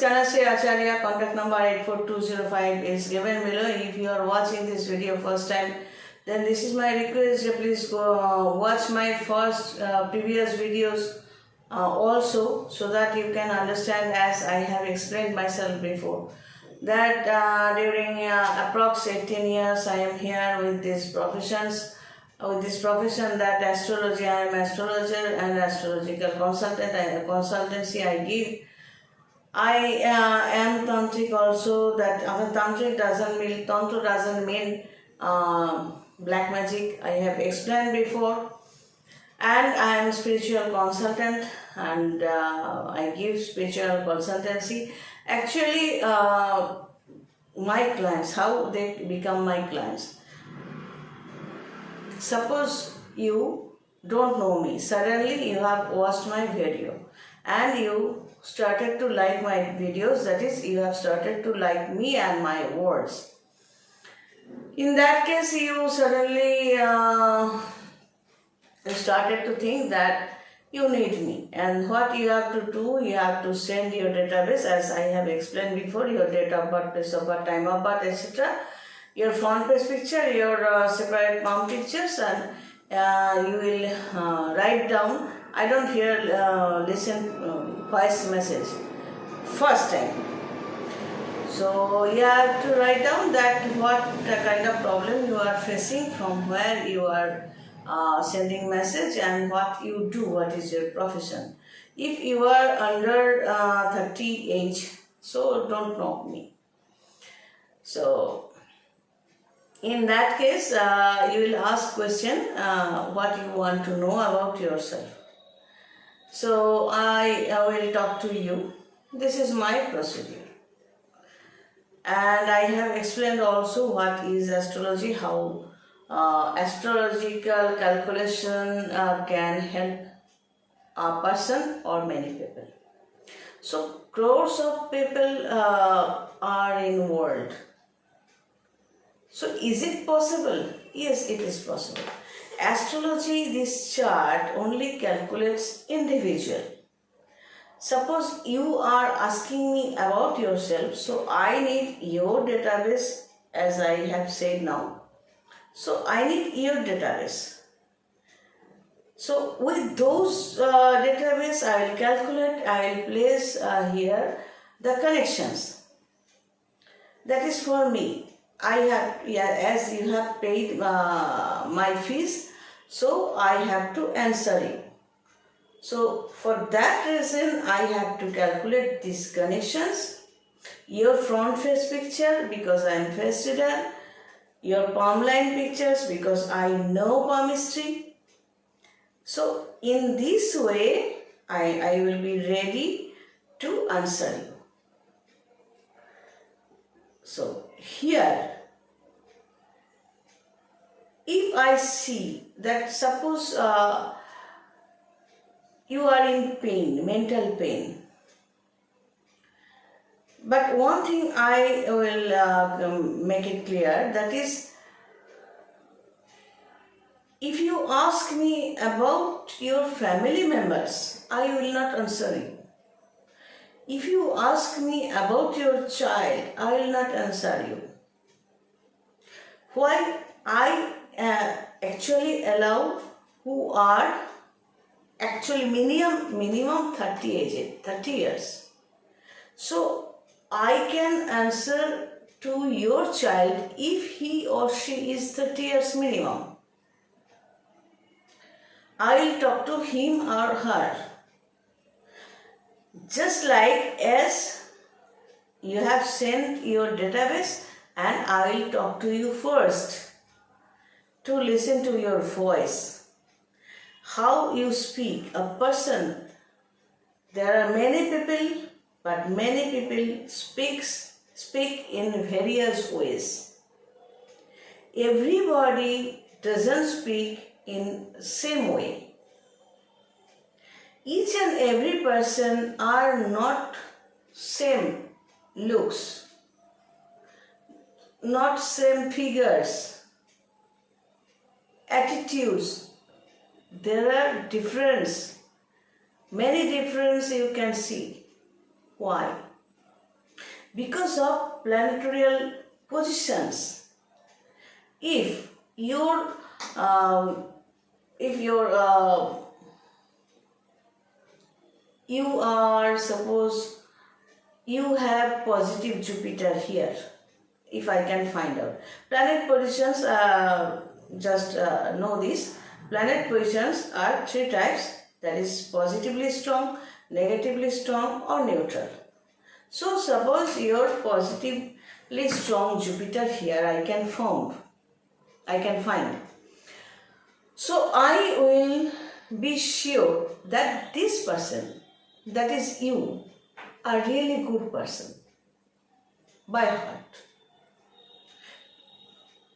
Kanashree Astrologer. Contact number 84205 is given below. If you are watching this video first time, then this is my request. Please go watch my first previous videos also, so that you can understand, as I have explained myself before, that during approx 18 years I am here with these professions. With this profession, that astrology, I am astrologer and astrological consultant. Consultancy I give. I am tantric also. That tantric doesn't mean, tantra doesn't mean black magic. I have explained before. And I am spiritual consultant, and I give spiritual consultancy. Actually, my clients, how they become my clients. Suppose you don't know me, suddenly you have watched my video and you started to like my videos, that is, you have started to like me and my words. In that case, you suddenly started to think that you need me, and what you have to do, you have to send your database, as I have explained before, your date of birth, place of birth, time of birth, etc., your front page picture, your separate palm pictures, and you will write down. I don't hear listen voice message first time. So you have to write down that what kind of problem you are facing, from where you are sending message, and what you do, what is your profession. If you are under 30 age, so don't know me. So in that case, you will ask question what you want to know about yourself. So I will talk to you. This is my procedure. And I have explained also what is astrology, how astrological calculation can help a person or many people. So crores of people are in world. So is it possible? Yes, it is possible. Astrology, this chart only calculates individual. Suppose you are asking me about yourself, so I need your database, as I have said now. So I need your database. So with those database, I will calculate, I will place here the connections. That is for me. I have, as you have paid my fees, so I have to answer you. So for that reason, I have to calculate these connections. Your front face picture, because I am face reader. Your palm line pictures, because I know palmistry. So in this way, I will be ready to answer you. So here, if I see that, suppose you are in pain, mental pain. But one thing I will make it clear, that is, if you ask me about your family members, I will not answer you. If you ask me about your child, I will not answer you. Why? I actually allow who are actually minimum 30 years. So I can answer to your child if he or she is 30 years minimum. I will talk to him or her. Just like as you have sent your database, and I will talk to you first to listen to your voice, how you speak. A person, there are many people, but many people speak in various ways. Everybody doesn't speak in same way. Each and every person are not same looks, not same figures, attitudes. There are difference, many difference you can see. Why? because of planetary positions. If your you are, suppose you have positive Jupiter here, if I can find out. Planet positions, just know this. Planet positions are three types, that is positively strong, negatively strong or neutral. So suppose your positively strong Jupiter here I can find. So I will be sure that this person, that is you, a really good person by heart.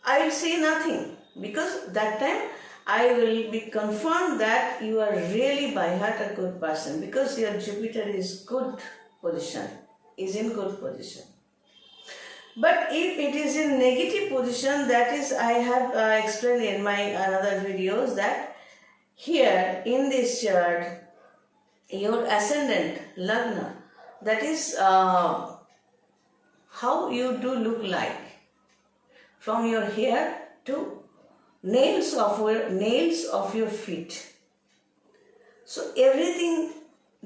I will say nothing, because that time I will be confirmed that you are really by heart a good person, because your Jupiter is good position, is in good position. But if it is in negative position, that is, I have explained in my another videos that here in this chart, your ascendant, Lagna, that is how you do look like, from your hair to nails of your feet. So everything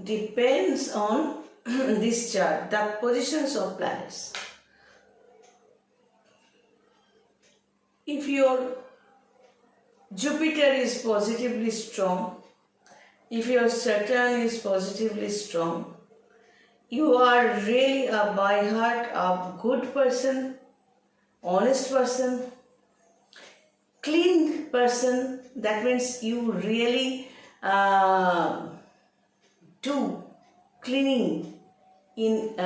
depends on this chart, the positions of planets. If your Jupiter is positively strong, if your Saturn is positively strong, you are really a by heart a good person, honest person, clean person. That means you really do cleaning in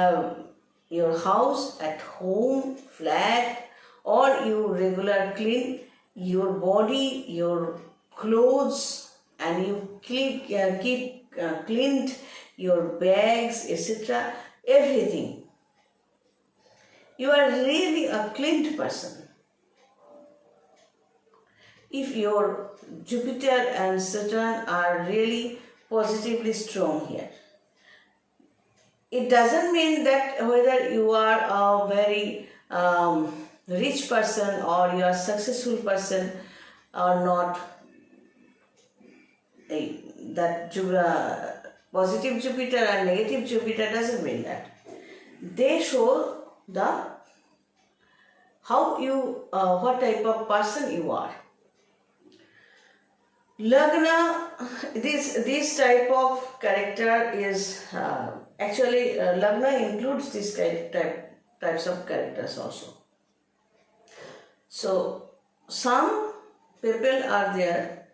your house, at home, flat, or you regular clean your body, your clothes, and you keep cleaned your bags, etc. Everything. You are really a cleaned person. If your Jupiter and Saturn are really positively strong here, it doesn't mean that whether you are a very rich person or you are successful person or not. That positive Jupiter and negative Jupiter doesn't mean that. They show the how you what type of person you are. Lagna, this type of character is actually Lagna includes this types of characters also. So some people are there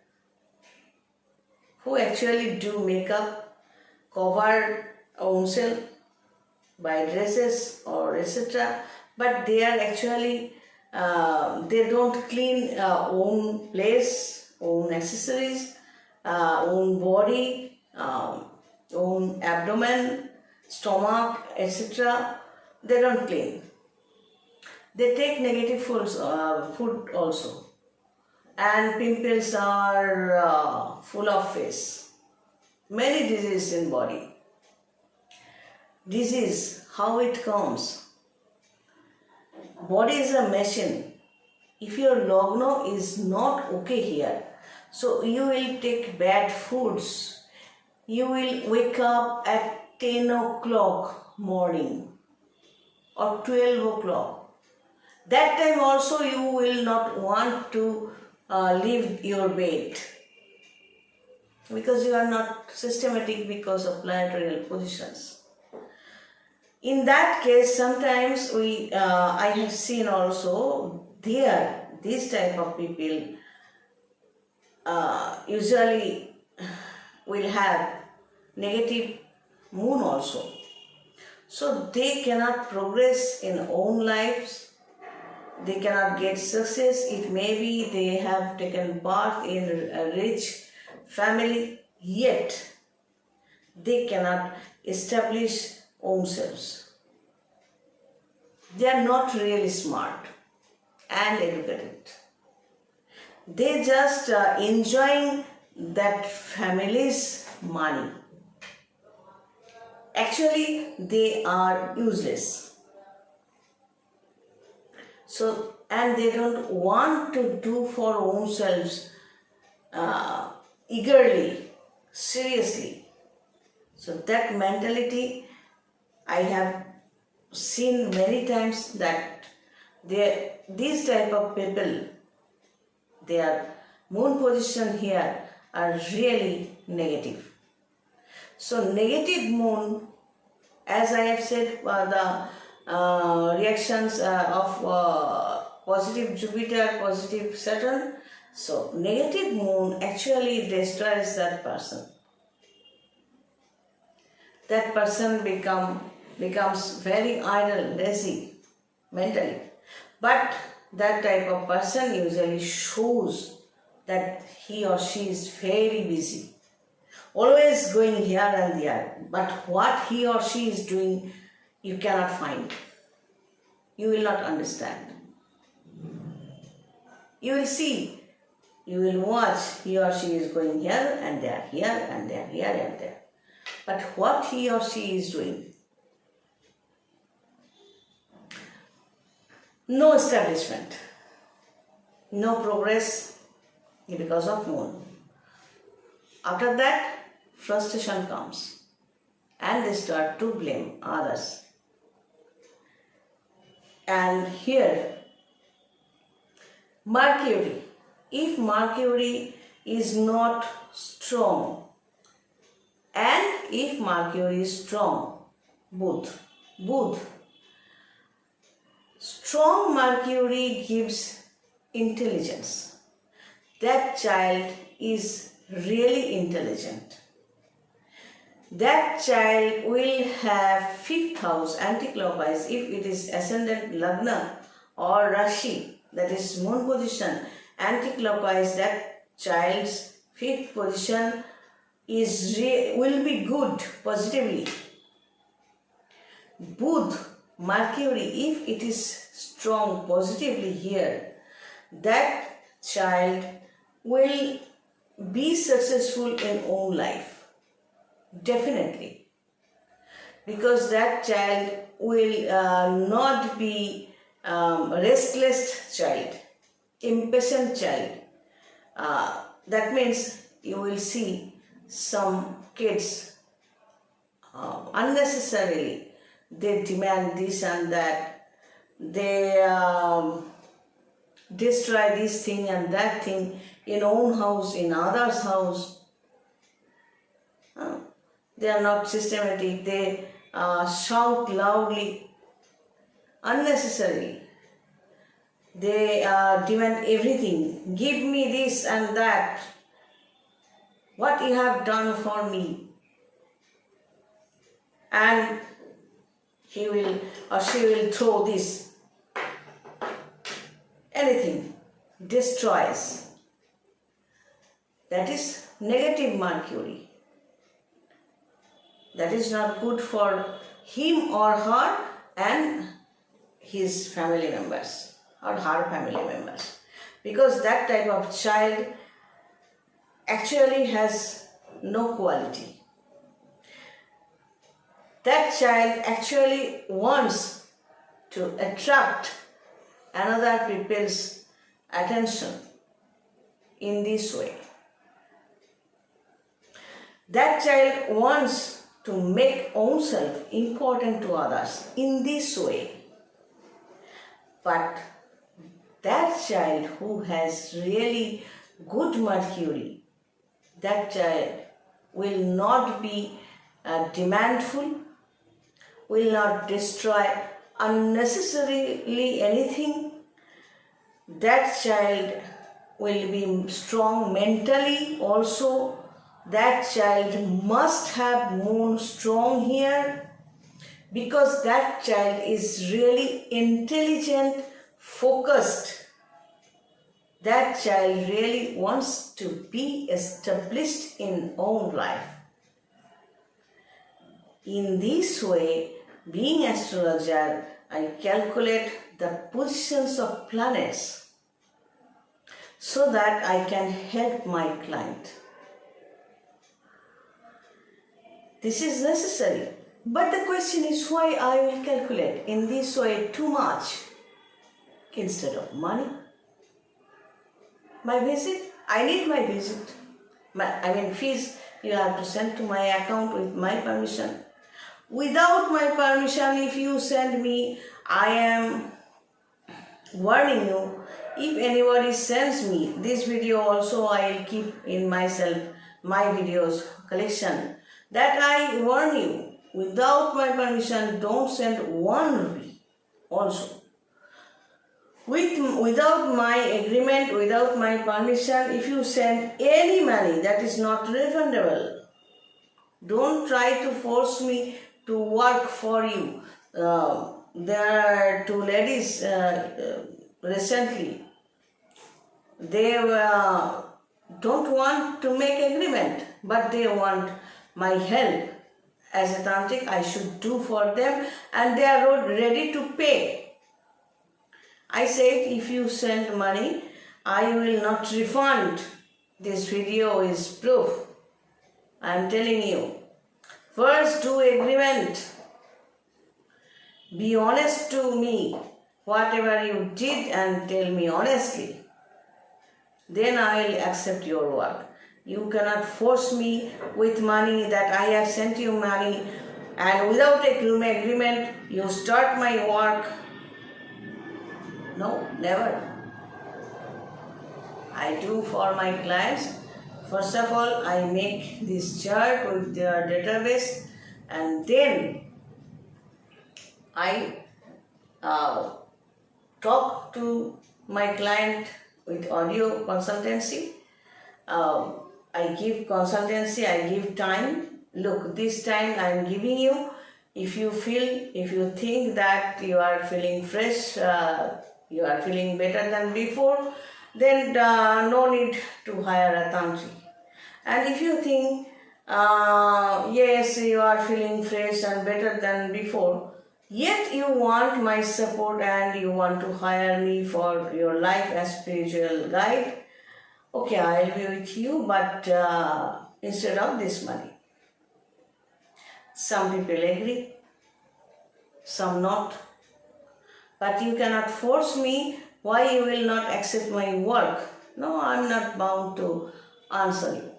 who actually do makeup, cover oneself by dresses or etc. But they are actually they don't clean own place, own accessories, own body, own abdomen, stomach, etc. They don't clean. They take negative food also, and pimples are full of face. Many diseases in body. Disease, how it comes? Body is a machine. If your lagna is not okay here, so you will take bad foods. You will wake up at 10 o'clock morning or 12 o'clock. That time also you will not want to leave your bed, because you are not systematic because of planetary positions. In that case, sometimes I have seen also these type of people usually will have negative moon also. So they cannot progress in own lives. They cannot get success. It may be they have taken birth in a rich family, yet they cannot establish own selves. They are not really smart and educated. They just enjoying that family's money. Actually, they are useless. So, and they don't want to do for own selves eagerly, seriously. So that mentality I have seen many times, that these type of people, their moon position here are really negative. So negative moon, as I have said, the reactions of positive Jupiter, positive Saturn. So negative moon actually destroys that person. That person becomes very idle, lazy mentally. But that type of person usually shows that he or she is very busy, always going here and there. But what he or she is doing, you cannot find. You will not understand. You will see, you will watch, he or she is going here and there, here and there, here and there. But what he or she is doing? No establishment, no progress because of moon. After that, frustration comes and they start to blame others. And here, Mercury. If Mercury is not strong, and if Mercury is strong, Buddh. Strong Mercury gives intelligence. That child is really intelligent. That child will have 5th house anti-clockwise if it is ascendant Lagna or Rashi, that is moon position anti-clockwise. That child's 5th position will be good positively. Buddh, Mercury, if it is strong positively here, that child will be successful in own life, definitely, because that child will not be restless child, impatient child. That means you will see some kids unnecessarily they demand this and that, they destroy this thing and that thing in own house, in others' house. They are not systematic, they shout loudly, unnecessarily. They demand everything, give me this and that, what you have done for me. And he will or she will throw this, anything, destroys. That is negative Mercury. That is not good for him or her and his family members or her family members, because that type of child actually has no quality. That child actually wants to attract another people's attention in this way. That child wants to make own self important to others in this way. But that child who has really good Mercury, that child will not be demandful, will not destroy unnecessarily anything. That child will be strong mentally also. That child must have moon strong here, because that child is really intelligent, focused. That child really wants to be established in own life. In this way, being astrologer, I calculate the positions of planets so that I can help my client. This is necessary. But the question is why I will calculate in this way too much. instead of money. My visit, I need my visit. Fees you have to send to my account with my permission. Without my permission, if you send me, I am warning you, if anybody sends me this video also, I will keep in myself my videos collection, that I warn you, without my permission, don't send 1 rupee also. Without my agreement, without my permission, if you send any money that is not refundable, don't try to force me to work for you. There are 2 ladies recently, they don't want to make agreement, but they want my help. As a tantric, I should do for them, and they are ready to pay. I said, if you send money, I will not refund. This video is proof. I am telling you. First, do agreement. Be honest to me, whatever you did, and tell me honestly. Then I will accept your work. You cannot force me with money that I have sent you money, and without agreement, you start my work. No, never. I do for my clients. First of all, I make this chart with their database, and then I talk to my client with audio consultancy. I give consultancy, I give time. Look, this time I am giving you. If you think that you are feeling fresh, you are feeling better than before, then no need to hire a tantri. And if you think, yes, you are feeling fresh and better than before, yet you want my support and you want to hire me for your life as spiritual guide, okay, I will be with you, but instead of this money. Some people agree, some not. But you cannot force me why you will not accept my work. No, I am not bound to answer you.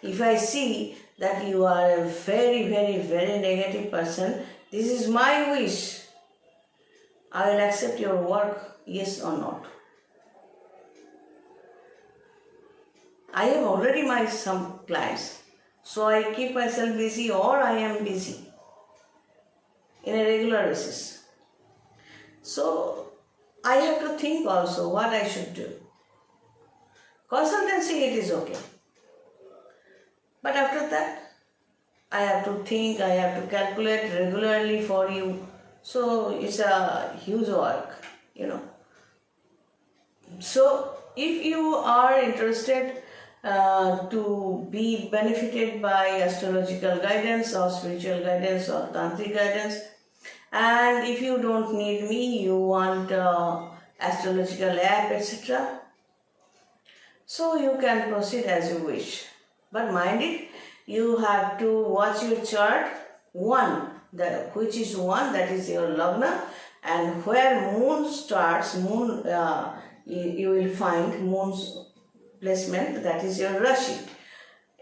If I see that you are a very, very, very negative person, this is my wish. I will accept your work, yes or not. I have already some clients, so I keep myself busy, or I am busy in a regular basis. So I have to think also what I should do. Consultancy, it is okay. But after that, I have to think, I have to calculate regularly for you. So it's a huge work, So if you are interested to be benefited by astrological guidance or spiritual guidance or tantric guidance, and if you don't need me, you want astrological app, etc., so you can proceed as you wish. But mind it, you have to watch your chart, which is 1, that is your lagna, and where moon starts, you will find moon's placement, that is your Rashi.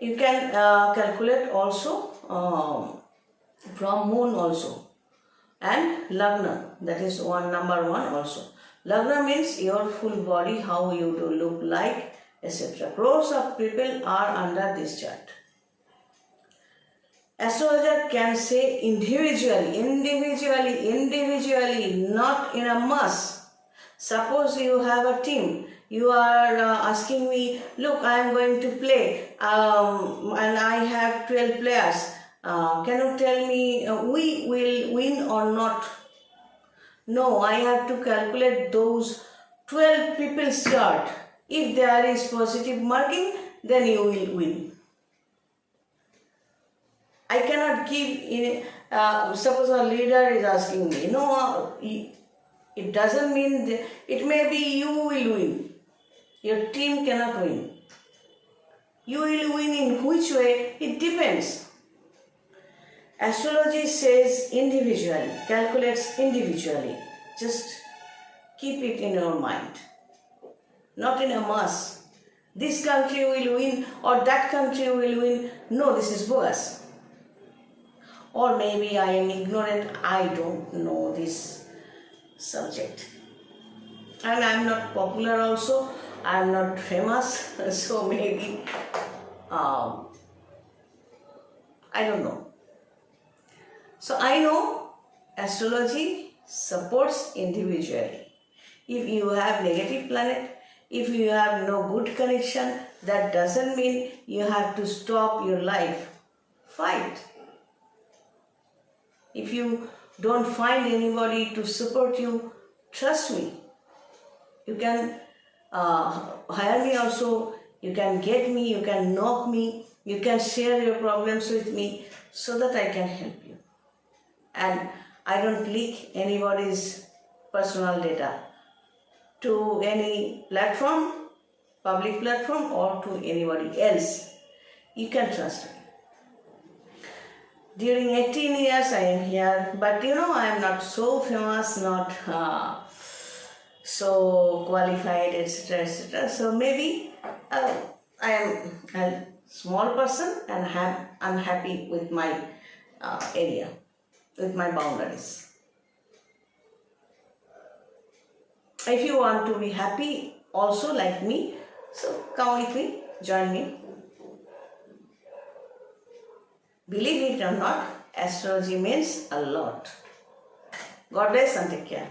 You can calculate also from moon also. And Lagna, that is number 1 also. Lagna means your full body, how you do look like, etc. Crores of people are under this chart. Astrologer can say individually, not in a mass. Suppose you have a team. You are asking me, look, I am going to play and I have 12 players. Can you tell me we will win or not? No, I have to calculate those 12 people's chart. If there is positive marking, then you will win. I cannot give, suppose a leader is asking me, no, it doesn't mean, it may be you will win. Your team cannot win. You will win in which way? It depends. Astrology says individually, calculates individually. Just Keep it in your mind, not in a mass. This country will win or that country will win. No, this is bogus. Or maybe I am ignorant, I don't know this subject. And I am not popular also, I am not famous, so maybe, I don't know. So I know astrology supports individually. If you have negative planet, if you have no good connection, that doesn't mean you have to stop your life. Fight. If you don't find anybody to support you, trust me. You can hire me also, you can get me, you can knock me, you can share your problems with me so that I can help you. And I don't leak anybody's personal data to any platform, public platform, or to anybody else. You can trust me. During 18 years I am here, but I am not so famous, not so qualified, etc., etc. So maybe I am a small person and I'm happy with my area, with my boundaries. If you want to be happy also like me, so come with me, join me. Believe it or not, astrology means a lot. God bless and take care.